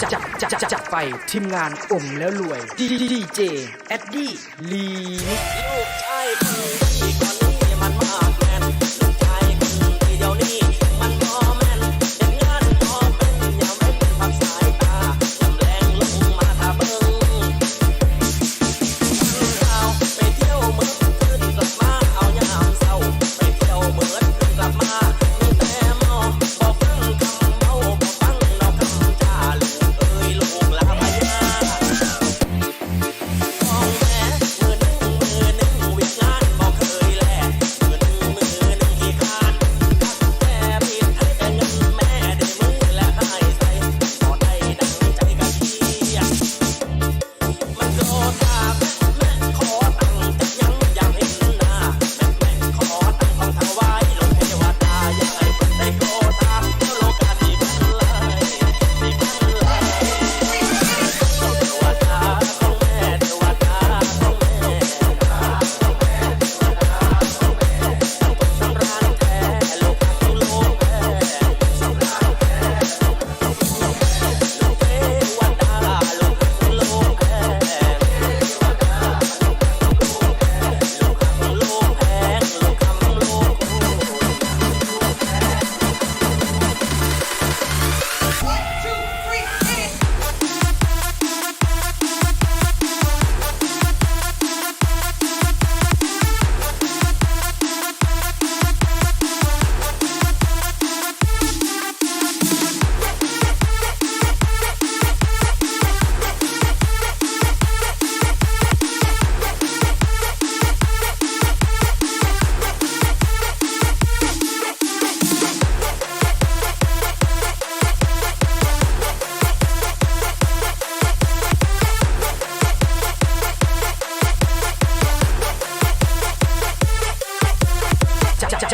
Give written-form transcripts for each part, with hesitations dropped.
จัดไปทีมงานอมแล้วรวยดีเจแอดดี้ลีมิกลูกชายคนที่ก่อนนี้มันมากแม่นลูกชายคนที่เดี๋ยวนี้มันพอแม่นเด็กงานพอเป็นอย่าเว้นพักสายตาลำแรงลงมาถ้าเบิ่งเอาไปเที่ยวเมื่อคืนกลับมาเอายามเศร้าไปเที่ยวเมื่อคืนกลับมามีแต่เมาบ่ฟังคำเมาบ่ฟังดอกคำจาลูกเอ้ยลูกลาพญาของแม่มือหนึ่งวิงานบ่เคยแลมือหนึ่งขี้คร้านคักแต่ผิดให้แต่เงินแม่ได้มือและให้ใส่บ่ได้ดังใจกะเทียมมันโกรธตาแม่ขอตังค์จักยังอยากเห็นหน้าแม่ขอตังค์ของถวายลงเทวดาอย่าให้เพิ่นได้โกรธตามเจ้าโลกาสิพันเลยสิพันเลยเทวดาของแม่เทวดาของแม่สำราญแท้ลูกฮักลูกแท้สำราญแท้ลูกเทวดาลูกฮักลูกแท้ลูกฮักลูกแพงลูกคำลูก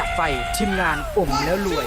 จัดไปทีมงานอมแล้วรวย